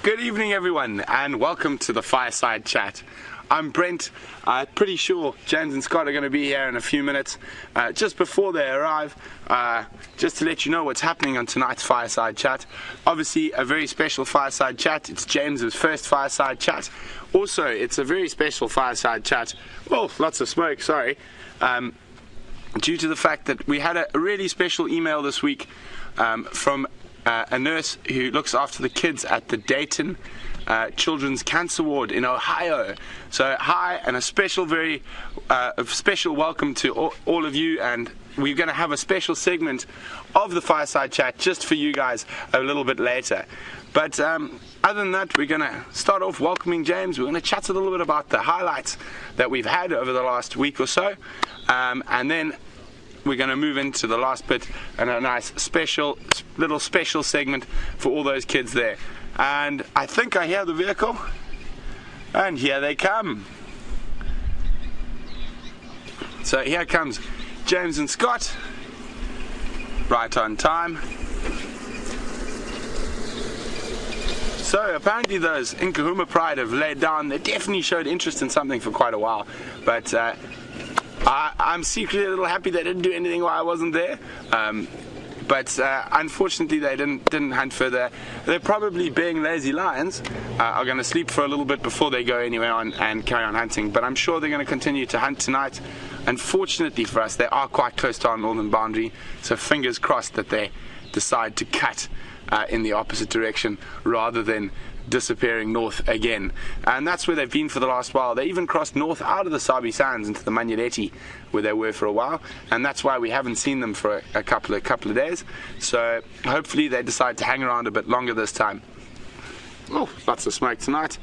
Good evening everyone and welcome to the Fireside Chat. I'm Brent. I'm pretty sure James and Scott are going to be here in a few minutes. Just before they arrive, just to let you know what's happening on tonight's Fireside Chat. Obviously a very special Fireside Chat. It's James's first Fireside Chat. Also, it's a very special Fireside Chat. Oh, lots of smoke, sorry. Due to the fact that we had a really special email this week from a nurse who looks after the kids at the Dayton Children's Cancer Ward in Ohio. So hi, and a special welcome to all of you, and we're going to have a special segment of the Fireside Chat just for you guys a little bit later. But other than that, we're going to start off welcoming James. We're going to chat a little bit about the highlights that we've had over the last week or so, and then we're going to move into the last bit and a nice little special segment for all those kids there. And I think I hear the vehicle, and here they come. So here comes James and Scott, right on time. So apparently those Nkahuma Pride have laid down. They definitely showed interest in something for quite a while, but I'm secretly a little happy they didn't do anything while I wasn't there. But unfortunately they didn't hunt further. They're probably, being lazy lions, are going to sleep for a little bit before they go anywhere on and carry on hunting. But I'm sure they're going to continue to hunt tonight. Unfortunately for us, they are quite close to our northern boundary, so fingers crossed that they decide to cut in the opposite direction rather than disappearing north again. And that's where they've been for the last while. They even crossed north out of the Sabi Sands into the Manyeleti, where they were for a while, and that's why we haven't seen them for a couple of days. So hopefully they decide to hang around a bit longer this time. Oh, lots of smoke tonight,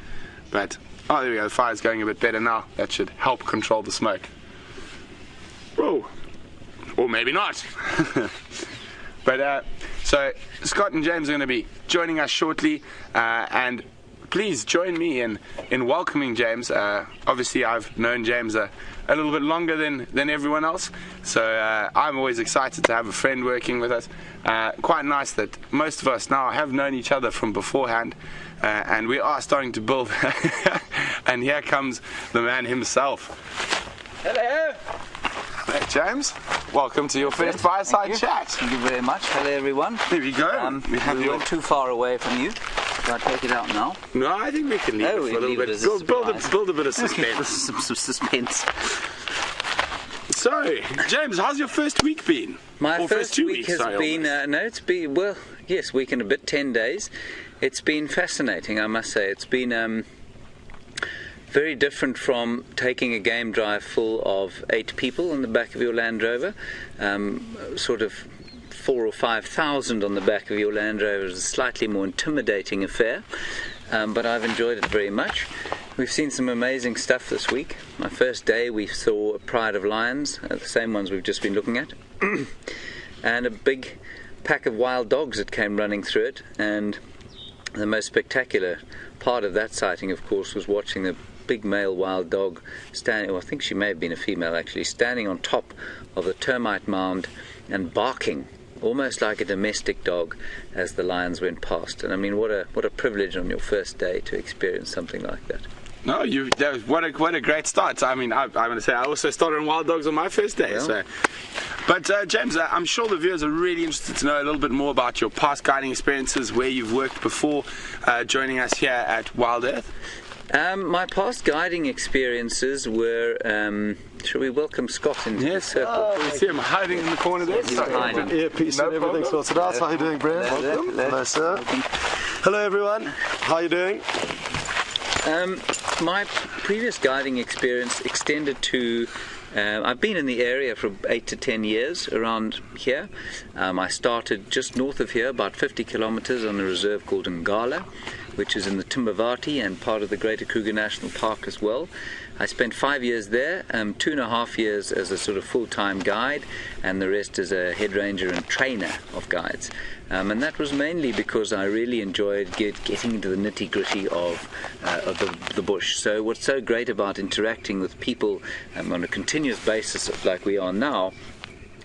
but oh, there we go, the fire's going a bit better now. That should help control the smoke. Whoa, or maybe not. But so Scott and James are going to be joining us shortly, and please join me in welcoming James. Obviously I've known James a little bit longer than everyone else, so I'm always excited to have a friend working with us. Quite nice that most of us now have known each other from beforehand, and we are starting to build. And here comes the man himself. Hello. Hey James, welcome to your first Fireside Chat. Thank you very much. Hello everyone. There we go. We weren't too far away from you. Shall I take it out now? No, I think we can leave it for a little bit. Build a bit of suspense. Okay, some suspense. So, James, how's your first week been? My first week has been, it's been, well, yes, week and a bit, 10 days. It's been fascinating, I must say. It's been very different from taking a game drive full of 8 people on the back of your Land Rover. Sort of 4,000 or 5,000 on the back of your Land Rover is a slightly more intimidating affair, but I've enjoyed it very much. We've seen some amazing stuff this week. My first day we saw a pride of lions, the same ones we've just been looking at, and a big pack of wild dogs that came running through it. And the most spectacular part of that sighting, of course, was watching the big male wild dog standing, well, I think she may have been a female actually, standing on top of the termite mound and barking almost like a domestic dog as the lions went past. And I mean, what a privilege on your first day to experience something like that. No, what a great start. I mean, I'm going to say I also started on wild dogs on my first day. Well. So, but James, I'm sure the viewers are really interested to know a little bit more about your past guiding experiences, where you've worked before joining us here at WildEarth. My past guiding experiences were, shall we welcome Scott into the circle? We see him hiding in the corner there. He's hiding. Earpiece and everything sorted out. How are you doing, Brent? Hello, sir. Hello, everyone. How are you doing? My previous guiding experience extended to, I've been in the area for 8 to 10 years around here. I started just north of here, about 50 kilometers on a reserve called Ngala, which is in the Timbavati and part of the Greater Kruger National Park as well. I spent 5 years there, 2.5 years as a sort of full-time guide, and the rest as a head ranger and trainer of guides. And that was mainly because I really enjoyed getting into the nitty-gritty of the bush. So what's so great about interacting with people on a continuous basis like we are now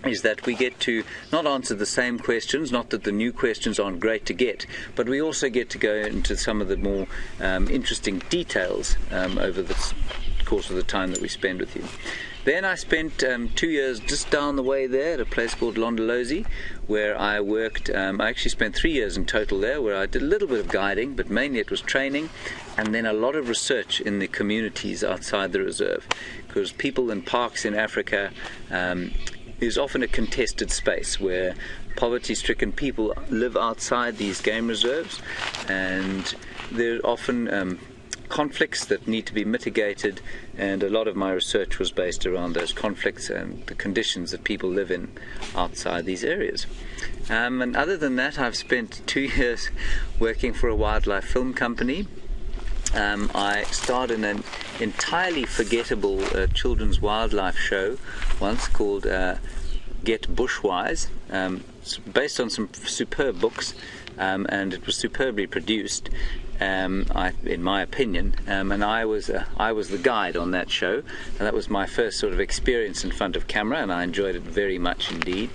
is that we get to not answer the same questions, not that the new questions aren't great to get, but we also get to go into some of the more interesting details over the course of the time that we spend with you. Then I spent 2 years just down the way there at a place called Londolozi, where I worked. I actually spent 3 years in total there, where I did a little bit of guiding, but mainly it was training, and then a lot of research in the communities outside the reserve, because people in parks in Africa is often a contested space where poverty-stricken people live outside these game reserves, and there are often conflicts that need to be mitigated, and a lot of my research was based around those conflicts and the conditions that people live in outside these areas. And other than that, I've spent 2 years working for a wildlife film company. I starred in an entirely forgettable children's wildlife show once called Get Bushwise, based on some superb books, and it was superbly produced, in my opinion, and I was the guide on that show, and that was my first sort of experience in front of camera, and I enjoyed it very much indeed.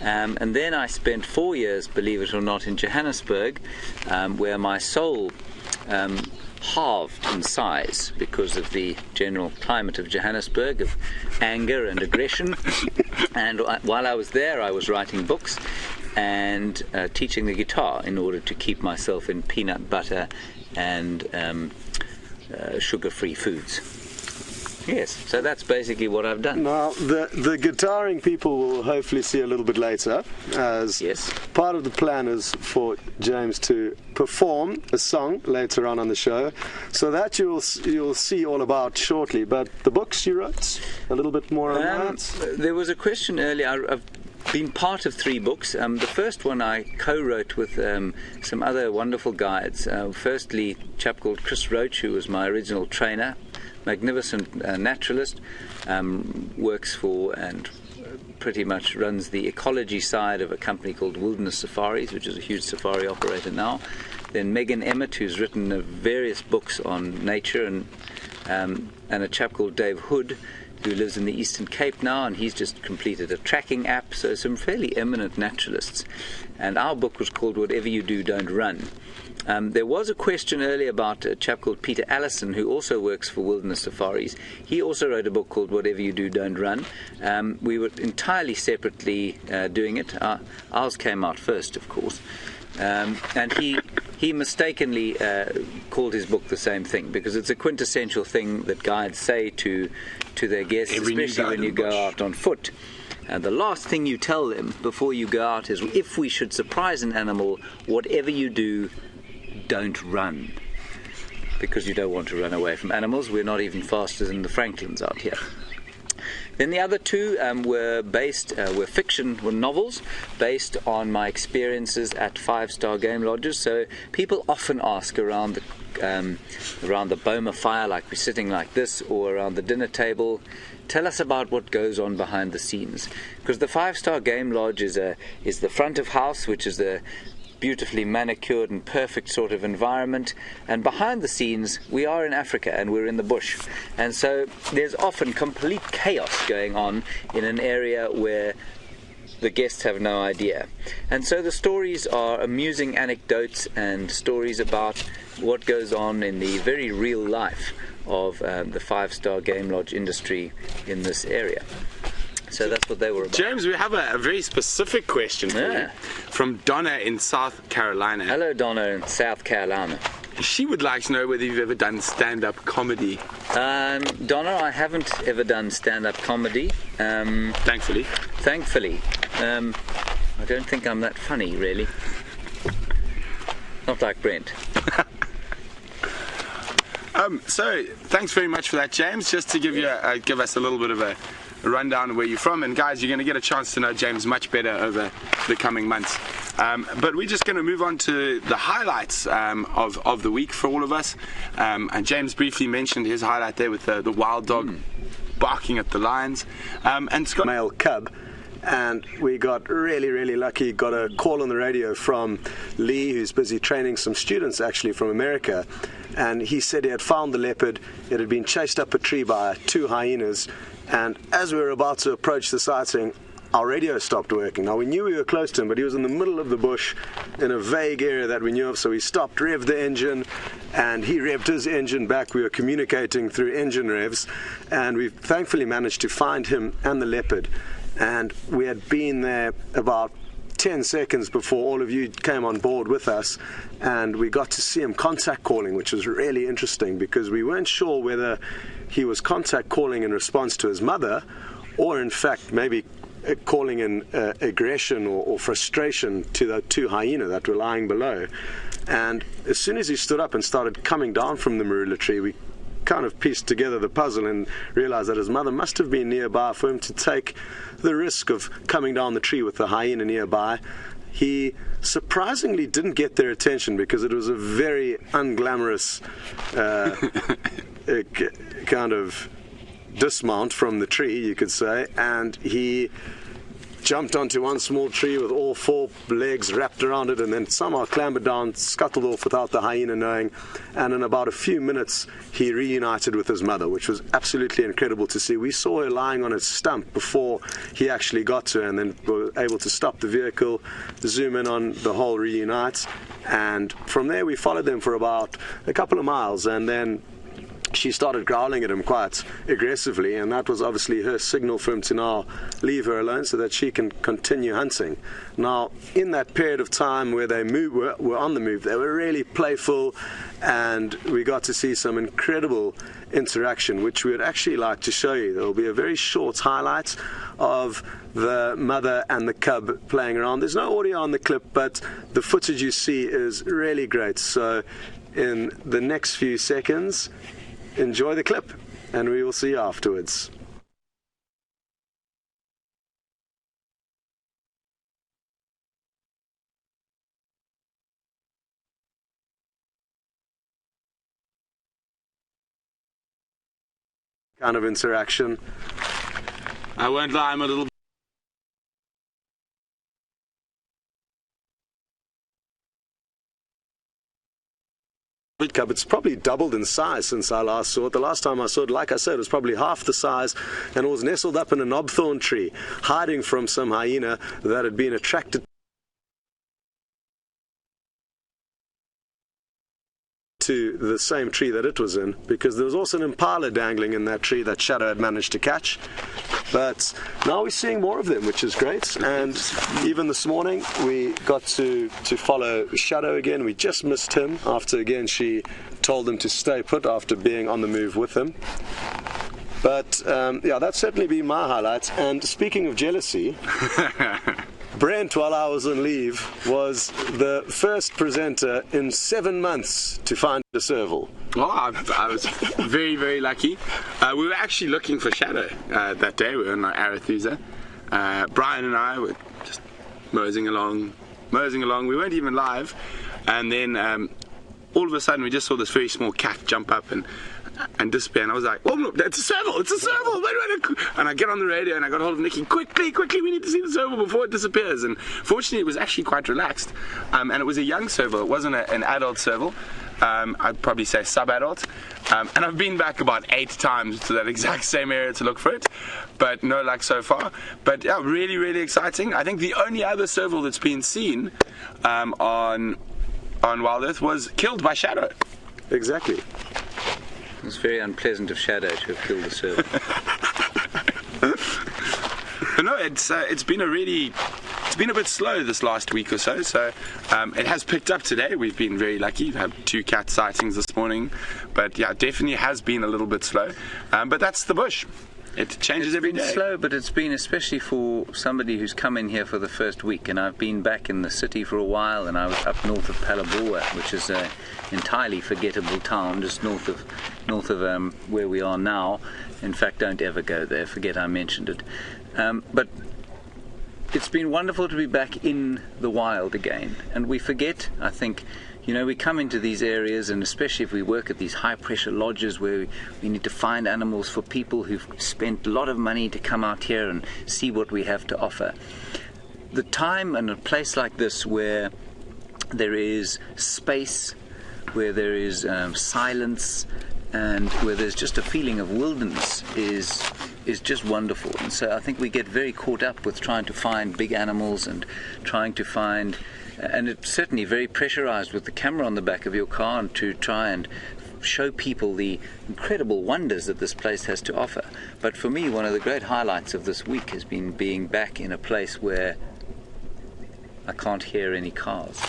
And then I spent 4 years, believe it or not, in Johannesburg, where my soul halved in size because of the general climate of Johannesburg, of anger and aggression. And while I was there, I was writing books and teaching the guitar in order to keep myself in peanut butter and sugar-free foods. Yes, so that's basically what I've done. Now, the guitaring people will hopefully see a little bit later, as yes, part of the plan is for James to perform a song later on the show, so that you'll see all about shortly. But the books you wrote, a little bit more on that? There was a question earlier. I've been part of 3 books. The first one I co-wrote with some other wonderful guides. Firstly, a chap called Chris Roach, who was my original trainer, magnificent naturalist, works for and pretty much runs the ecology side of a company called Wilderness Safaris, which is a huge safari operator now. Then Megan Emmett, who's written various books on nature, and a chap called Dave Hood, who lives in the Eastern Cape now, and he's just completed a tracking app. So some fairly eminent naturalists. And our book was called Whatever You Do, Don't Run. There was a question earlier about a chap called Peter Allison, who also works for Wilderness Safaris. He also wrote a book called Whatever You Do, Don't Run. We were entirely separately doing it. Ours came out first, of course. And he mistakenly called his book the same thing, because it's a quintessential thing that guides say to their guests, especially when you go out on foot. And the last thing you tell them before you go out is, if we should surprise an animal, whatever you do, don't run. Because you don't want to run away from animals. We're not even faster than the Franklins out here. Then the other 2 were fiction, were novels based on my experiences at 5-star game lodges. So people often ask around the Boma fire, like we're sitting like this, or around the dinner table, tell us about what goes on behind the scenes. Because the 5-star game lodge is the front of house, which is the beautifully manicured and perfect sort of environment, and behind the scenes we are in Africa and we're in the bush, and so there's often complete chaos going on in an area where the guests have no idea. And so the stories are amusing anecdotes and stories about what goes on in the very real life of the 5-star game lodge industry in this area. So that's what they were about. James, we have a very specific question for you from Donna in South Carolina. Hello, Donna in South Carolina. She would like to know whether you've ever done stand-up comedy. Donna, I haven't ever done stand-up comedy. Thankfully. I don't think I'm that funny, really. Not like Brent. So, thanks very much for that, James. Just to give you give us a little bit of a rundown of where you're from, and guys, you're going to get a chance to know James much better over the coming months. But we're just going to move on to the highlights of the week for all of us. And James briefly mentioned his highlight there with the wild dog barking at the lions. And Scott, male cub. And we got really lucky. Got a call on the radio from Lee, who's busy training some students actually from America, and he said he had found the leopard. It had been chased up a tree by 2 hyenas, and as we were about to approach the sighting, our radio stopped working. Now, we knew we were close to him, but he was in the middle of the bush in a vague area that we knew of, so we stopped, revved the engine, and he revved his engine back. We were communicating through engine revs, and we thankfully managed to find him and the leopard. And we had been there about 10 seconds before all of you came on board with us, and we got to see him contact calling, which was really interesting because we weren't sure whether he was contact calling in response to his mother or in fact maybe calling in aggression or frustration to the two hyena that were lying below. And as soon as he stood up and started coming down from the marula tree, we kind of pieced together the puzzle and realized that his mother must have been nearby for him to take the risk of coming down the tree with the hyena nearby. He surprisingly didn't get their attention because it was a very unglamorous kind of dismount from the tree, you could say, and he jumped onto one small tree with all four legs wrapped around it and then somehow clambered down, scuttled off without the hyena knowing, and in about a few minutes he reunited with his mother, which was absolutely incredible to see. We saw her lying on a stump before he actually got to her, and then were able to stop the vehicle, zoom in on the whole reunite, and from there we followed them for about a couple of miles, and then she started growling at him quite aggressively, and that was obviously her signal for him to now leave her alone so that she can continue hunting. Now, in that period of time where they were on the move, they were really playful, and we got to see some incredible interaction, which we would actually like to show you. There will be a very short highlight of the mother and the cub playing around. There's no audio on the clip, but the footage you see is really great. So in the next few seconds, enjoy the clip, and we will see you afterwards. Kind of interaction. I won't lie, I'm a little cub. It's probably doubled in size since I last saw it. The last time I saw it, like I said, it was probably half the size, and it was nestled up in a knobthorn tree, hiding from some hyena that had been attracted to the same tree that it was in, because there was also an impala dangling in that tree that Shadow had managed to catch. But now we're seeing more of them, which is great. And even this morning we got to follow Shadow again. We just missed him after again she told him to stay put after being on the move with him. But yeah, that's certainly been my highlights. And speaking of jealousy, Brent, while I was on leave, was the first presenter in 7 months to find a serval. Oh, I was very, very lucky. We were actually looking for Shadow that day. We were on Arethusa. Brian and I were just moseying along. We weren't even live. And then all of a sudden we just saw this very small cat jump up and disappear, and I was like, oh look, it's a serval, it's a serval, wait. And I get on the radio and I got hold of Nikki, quickly, we need to see the serval before it disappears. And fortunately it was actually quite relaxed, and it was a young serval, it wasn't an adult serval. I'd probably say sub-adult, and I've been back about 8 times to that exact same area to look for it, but no luck so far. But yeah, really, really exciting. I think the only other serval that's been seen on WildEarth was killed by Shadow. Exactly. It was very unpleasant of Shadow to have killed the serval. But no, it's been a bit slow this last week or so. So it has picked up today. We've been very lucky. We've had 2 cat sightings this morning, but yeah, definitely has been a little bit slow. But that's the bush. It changes every day. It's been slow, but it's been, especially for somebody who's come in here for the first week, and I've been back in the city for a while, and I was up north of Palabora, which is an entirely forgettable town, just north of where we are now. In fact, don't ever go there, forget I mentioned it. But it's been wonderful to be back in the wild again, and we forget, I think, you know, we come into these areas, and especially if we work at these high-pressure lodges where we need to find animals for people who've spent a lot of money to come out here and see what we have to offer. The time and a place like this where there is space, where there is silence, and where there's just a feeling of wilderness is is just wonderful. And so I think we get very caught up with trying to find big animals and trying to find, and it's certainly very pressurized with the camera on the back of your car, and to try and show people the incredible wonders that this place has to offer. But for me, one of the great highlights of this week has been being back in a place where I can't hear any cars,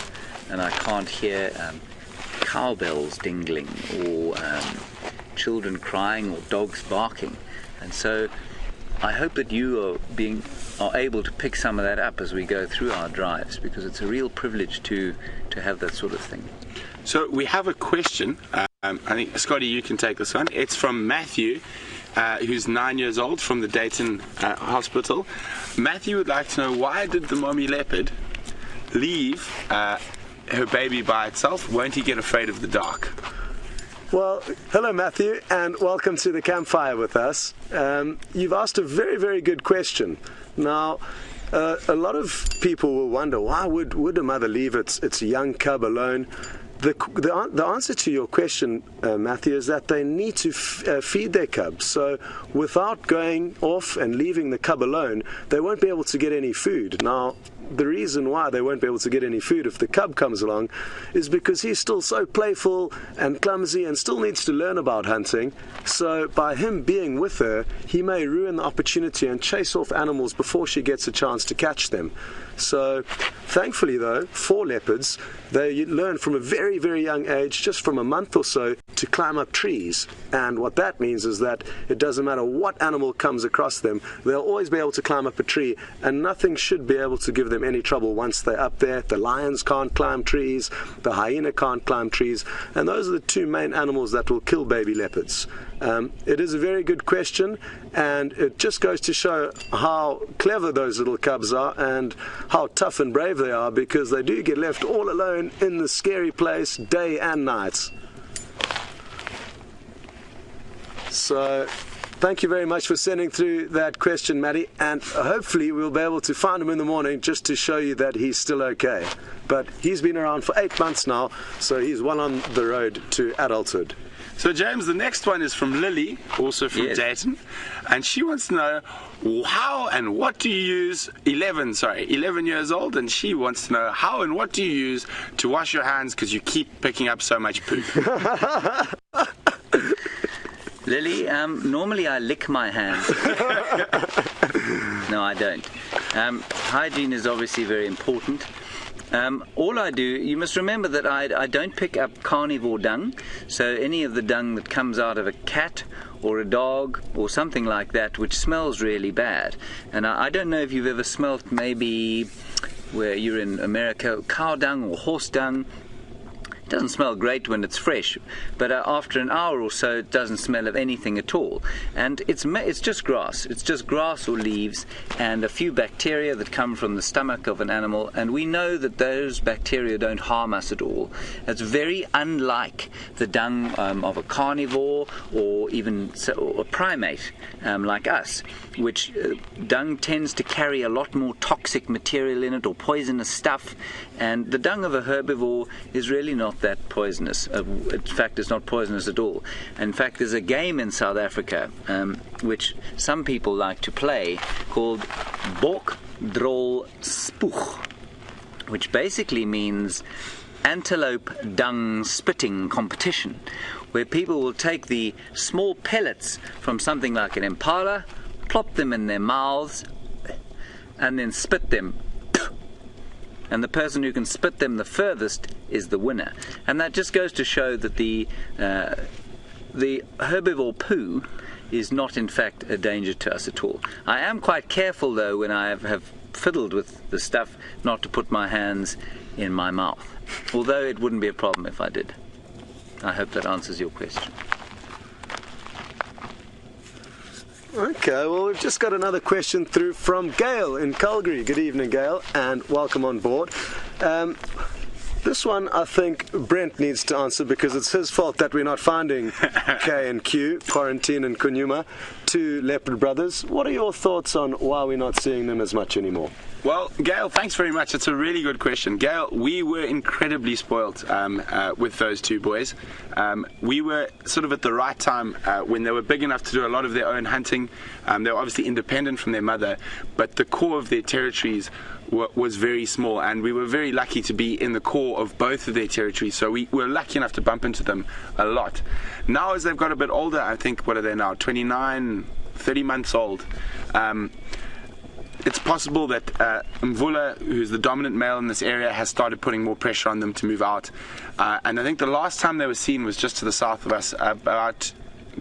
and I can't hear cowbells dingling, or children crying, or dogs barking. And so I hope that you are able to pick some of that up as we go through our drives, because it's a real privilege to have that sort of thing. So we have a question. I think, Scotty, you can take this one. It's from Matthew, who's 9 years old, from the Dayton Hospital. Matthew would like to know, why did the mommy leopard leave her baby by itself? Won't he get afraid of the dark? Well, hello Matthew, and welcome to the campfire with us. You've asked a very, very good question. Now, a lot of people will wonder, why would a mother leave its young cub alone? The answer to your question, Matthew, is that they need to feed their cubs. So without going off and leaving the cub alone, they won't be able to get any food. Now, the reason why they won't be able to get any food if the cub comes along is because he's still so playful and clumsy and still needs to learn about hunting. So by him being with her, he may ruin the opportunity and chase off animals before she gets a chance to catch them. So thankfully though, for leopards, they learn from a very, very young age, just from a month or so, to climb up trees. And what that means is that it doesn't matter what animal comes across them, they'll always be able to climb up a tree, and nothing should be able to give them any trouble once they're up there. The lions can't climb trees, the hyena can't climb trees, and those are the two main animals that will kill baby leopards. It is a very good question, and it just goes to show how clever those little cubs are and how tough and brave they are, because they do get left all alone in the scary place day and night. So thank you very much for sending through that question, Maddie, and hopefully we'll be able to find him in the morning just to show you that he's still okay. But he's been around for 8 months now, so he's well on the road to adulthood. So James, the next one is from Lily, also from Dayton, and she wants to know how and what do you use, 11 years old, and she wants to know how and what do you use to wash your hands because you keep picking up so much poop. Lily, normally I lick my hands. No, I don't. Hygiene is obviously very important. All I do, you must remember that I don't pick up carnivore dung, so any of the dung that comes out of a cat or a dog or something like that, which smells really bad. And I don't know if you've ever smelt, maybe where you're in America, cow dung or horse dung. It doesn't smell great when it's fresh, but after an hour or so it doesn't smell of anything at all. And it's just grass. It's just grass or leaves and a few bacteria that come from the stomach of an animal, and we know that those bacteria don't harm us at all. It's very unlike the dung of a carnivore or even a primate like us, which dung tends to carry a lot more toxic material in it or poisonous stuff, and the dung of a herbivore is really not that poisonous. In fact, it's not poisonous at all. In fact, there's a game in South Africa which some people like to play called Bok Drol Spoeg, which basically means antelope dung spitting competition, where people will take the small pellets from something like an impala, plop them in their mouths, and then spit them. And the person who can spit them the furthest is the winner. And that just goes to show that the herbivore poo is not in fact a danger to us at all. I am quite careful though when I have fiddled with the stuff not to put my hands in my mouth, although it wouldn't be a problem if I did. I hope that answers your question. Okay, well, we've just got another question through from Gail in Calgary. Good evening, Gail, and welcome on board. This one I think Brent needs to answer because it's his fault that we're not finding K and Q, Quarantine and Kunyuma, two leopard brothers. What are your thoughts on why we're not seeing them as much anymore? Well, Gail, thanks very much. It's a really good question. Gail, we were incredibly spoilt with those two boys. We were sort of at the right time when they were big enough to do a lot of their own hunting. They were obviously independent from their mother, but the core of their territories was very small, and we were very lucky to be in the core of both of their territories, so we were lucky enough to bump into them a lot. Now, as they've got a bit older, I think, what are they now, 29, 30 months old, it's possible that Mvula, who's the dominant male in this area, has started putting more pressure on them to move out. And I think the last time they were seen was just to the south of us, about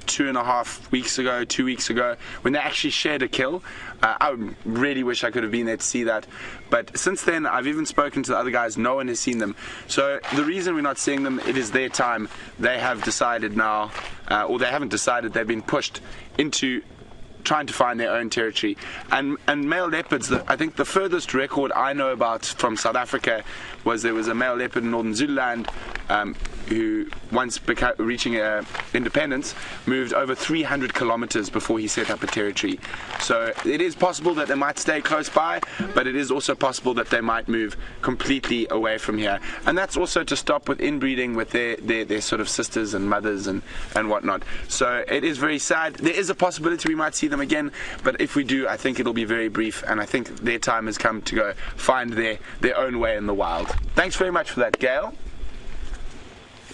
2.5 weeks ago, 2 weeks ago, when they actually shared a kill. I really wish I could have been there to see that. But since then, I've even spoken to the other guys. No one has seen them. So the reason we're not seeing them, it is their time. They have decided now, or they haven't decided, they've been pushed into trying to find their own territory. And male leopards, I think the furthest record I know about from South Africa was there was a male leopard in northern Zululand who, once reaching independence, moved over 300 kilometers before he set up a territory. So it is possible that they might stay close by, but it is also possible that they might move completely away from here. And that's also to stop with inbreeding with their sort of sisters and mothers and whatnot. So it is very sad. There is a possibility we might see them again, but if we do, I think it'll be very brief, and I think their time has come to go find their own way in the wild. Thanks very much for that, Gail.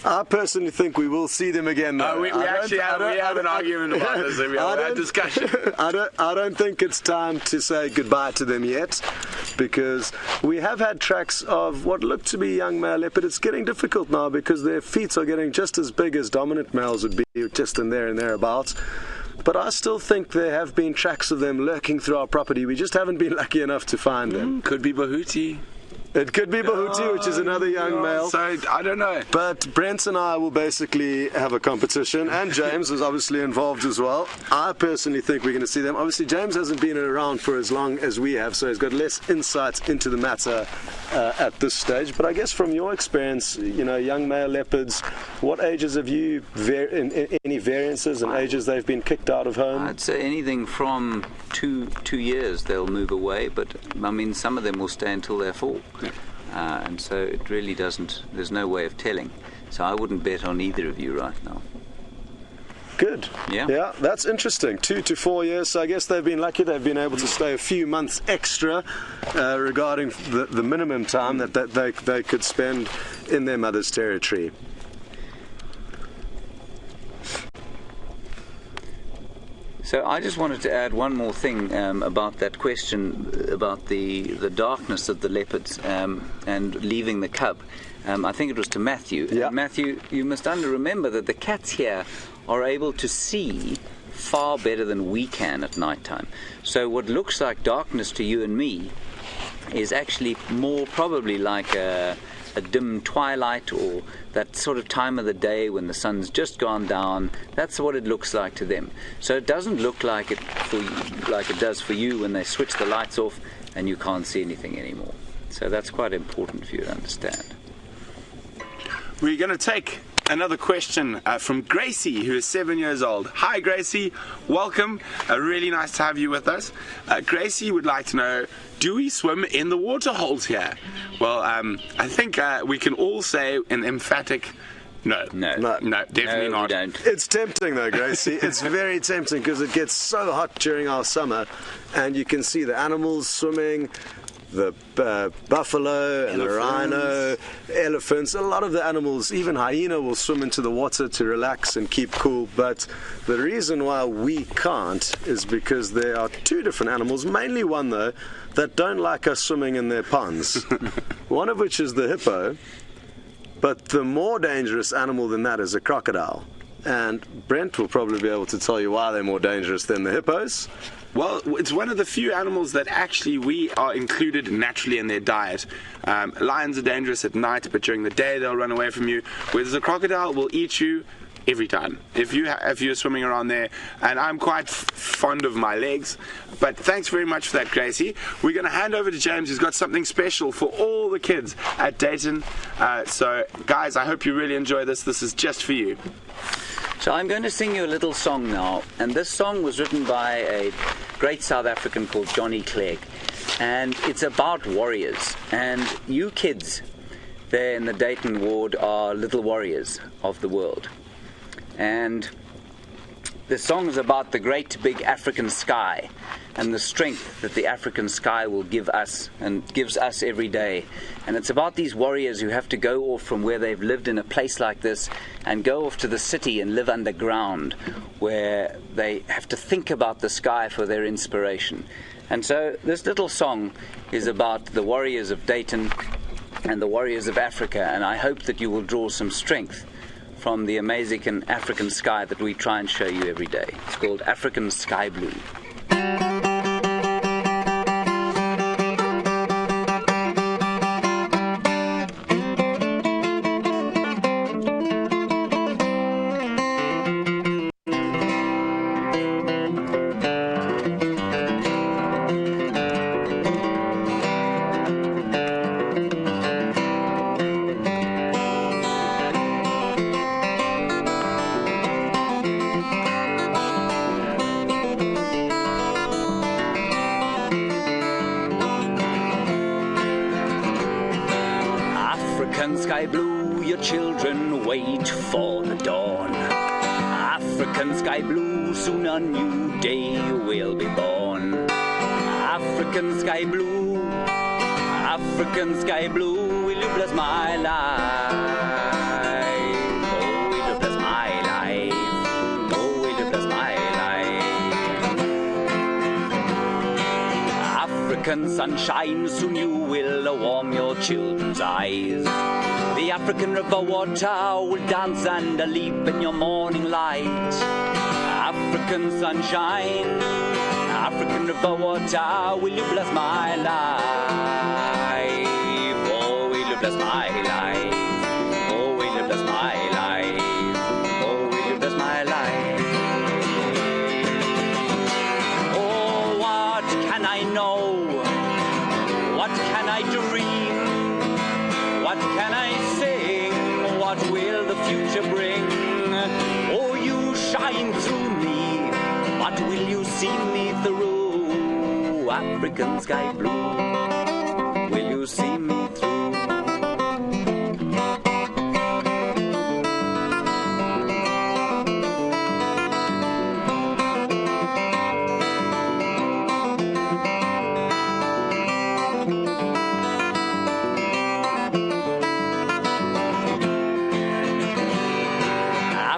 I personally think we will see them again, though. We have an argument about this. We have a discussion. I don't think it's time to say goodbye to them yet, because we have had tracks of what look to be young male leopard. It's getting difficult now because their feet are getting just as big as dominant males would be, just in there and thereabouts. But I still think there have been tracks of them lurking through our property. We just haven't been lucky enough to find them. Could be Bahuti. It could be Bahuti, which is another young male. So, I don't know. But Brent and I will basically have a competition, and James is obviously involved as well. I personally think we're going to see them. Obviously, James hasn't been around for as long as we have, so he's got less insight into the matter at this stage. But I guess from your experience, young male leopards, what ages have you, any variances in ages they've been kicked out of home? I'd say anything from 2 years they'll move away, but I mean, some of them will stay until they're 4. And so it really doesn't, there's no way of telling. So I wouldn't bet on either of you right now. Good. Yeah, that's interesting. 2 to 4 years. So I guess they've been lucky. They've been able to stay a few months extra regarding the minimum time that they could spend in their mother's territory. So I just wanted to add one more thing about that question about the darkness of the leopards and leaving the cub. I think it was to Matthew. Yeah. And Matthew, you must remember that the cats here are able to see far better than we can at night time. So what looks like darkness to you and me is actually more probably like a dim twilight, or that sort of time of the day when the sun's just gone down. That's what it looks like to them. So it doesn't look like it for you, like it does for you when they switch the lights off and you can't see anything anymore. So that's quite important for you to understand. We're going to take another question from Gracie, who is 7 years old. Hi, Gracie. Welcome. Really nice to have you with us. Gracie would like to know, do we swim in the water holes here? Well, I think we can all say an emphatic no. No, Definitely not. We don't. It's tempting though, Gracie. It's very tempting because it gets so hot during our summer, and you can see the animals swimming, the buffalo and the rhino, elephants, a lot of the animals, even hyena will swim into the water to relax and keep cool. But the reason why we can't is because there are 2 different animals, mainly one though, that don't like us swimming in their ponds. One of which is the hippo, but the more dangerous animal than that is a crocodile. And Brent will probably be able to tell you why they're more dangerous than the hippos. Well, it's one of the few animals that actually we are included naturally in their diet. Lions are dangerous at night, but during the day they'll run away from you, whereas a crocodile will eat you every time if you're swimming around there. And I'm quite fond of my legs. But thanks very much for that, Gracie. We're going to hand over to James, who's got something special for all the kids at Dayton. So guys, I hope you really enjoy this. This is just for you. So I'm going to sing you a little song now, and this song was written by a great South African called Johnny Clegg. and it's about warriors. And you kids there in the Dayton ward are little warriors of the world. And the song is about the great big African sky and the strength that the African sky will give us and gives us every day. And it's about these warriors who have to go off from where they've lived in a place like this and go off to the city and live underground, where they have to think about the sky for their inspiration. And so this little song is about the warriors of Dayton and the warriors of Africa, and I hope that you will draw some strength from the amazing African sky that we try and show you every day. It's called African Sky Blue. Sky blue, your children wait for the dawn. African sky blue, soon a new day will be born. African sky blue, African sky blue, will you bless my life? Oh, will you bless my life? Oh, will you bless my life? African sunshine, soon you will warm your children's eyes. The African river water will dance and leap in your morning light. African sunshine, African river water, will you bless my life? Oh, will you bless my life? Oh, will you bless my life? Oh, will you bless my life? Oh, what can I know? What can I dream? What can I sing? What will the future bring? Oh, you shine through me. What will you see me through? African sky blue, will you see me through?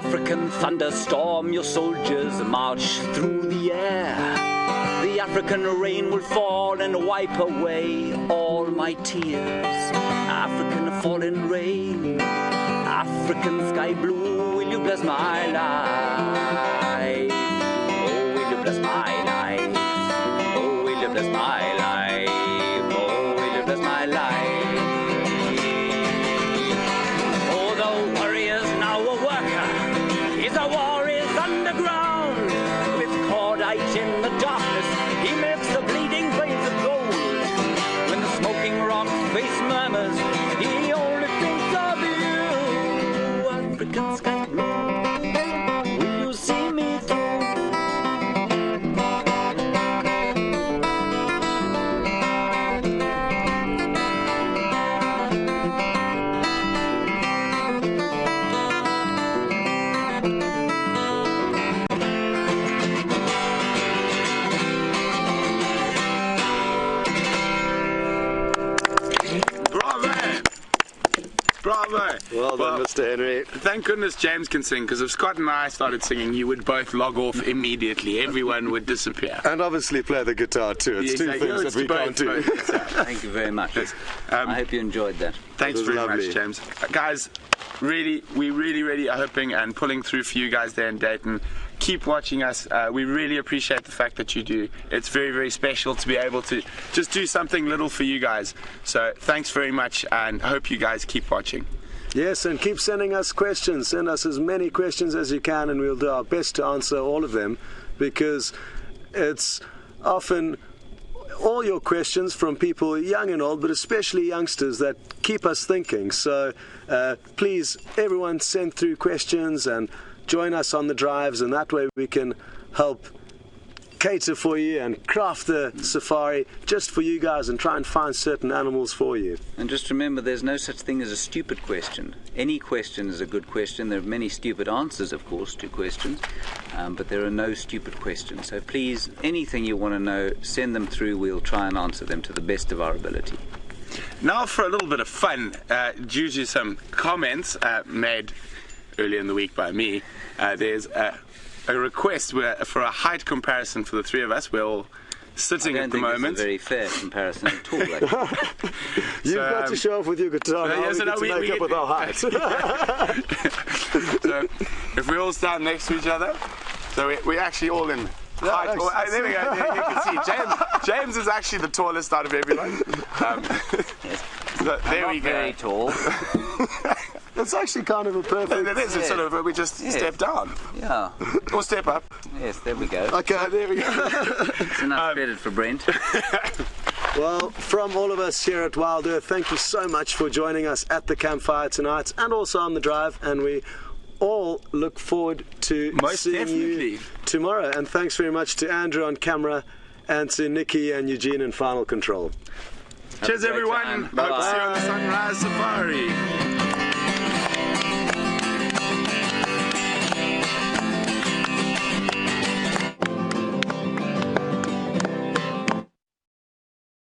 African thunderstorm, your soldiers march through the air. The African rain will fall and wipe away all my tears. African fallen rain, African sky blue, will you bless my life? Oh, will you bless my life? Oh, will you bless my life? Oh, will you bless my life? Oh, the warrior's now a worker. His war is underground. With cordite in the darkness, he makes the bleeding veins of gold. When the smoking rock face murmurs, he only thinks of you. African sky blue, will you see me through? Bravo! Well done, Mr. Henry. Thank goodness James can sing, because if Scott and I started singing, you would both log off immediately. Everyone would disappear. And obviously play the guitar too. It's two things that we can't do. Thank you very much. I hope you enjoyed that. Thanks very much, James. Guys, we really are hoping and pulling through for you guys there in Dayton. Keep watching us. We really appreciate the fact that you do. It's very, very special to be able to just do something little for you guys. So thanks very much, and I hope you guys keep watching. Yes, and keep sending us questions. Send us as many questions as you can, and we'll do our best to answer all of them, because it's often all your questions from people young and old, but especially youngsters, that keep us thinking. So please, everyone, send through questions and join us on the drives, and that way we can help cater for you and craft the safari just for you guys and try and find certain animals for you. And just remember, there's no such thing as a stupid question. Any question is a good question. There are many stupid answers, of course, to questions, but there are no stupid questions. So please, anything you want to know, send them through. We'll try and answer them to the best of our ability. Now for a little bit of fun, due to some comments made earlier in the week by me, there's a request for a height comparison for the three of us. We're all sitting at the moment. It's a very fair comparison at all. Actually. You've got to show off with your guitar now. Yes, we get to make up with our height. So if we all stand next to each other, so we're actually all in height. There we go. There you can see James is actually the tallest out of everyone. Yes. So there we go. Very tall. It's actually kind of a perfect... It is. It's sort of, we just step down. Yeah. Or step up. Yes, there we go. Okay, There we go. It's enough credit for Brent. well, from all of us here at Wild Earth, thank you so much for joining us at the campfire tonight and also on the drive, and we all look forward to seeing you tomorrow. And thanks very much to Andrew on camera and to Nikki and Eugene in Final Control. Cheers, everyone. Hope to see you on the Sunrise Safari.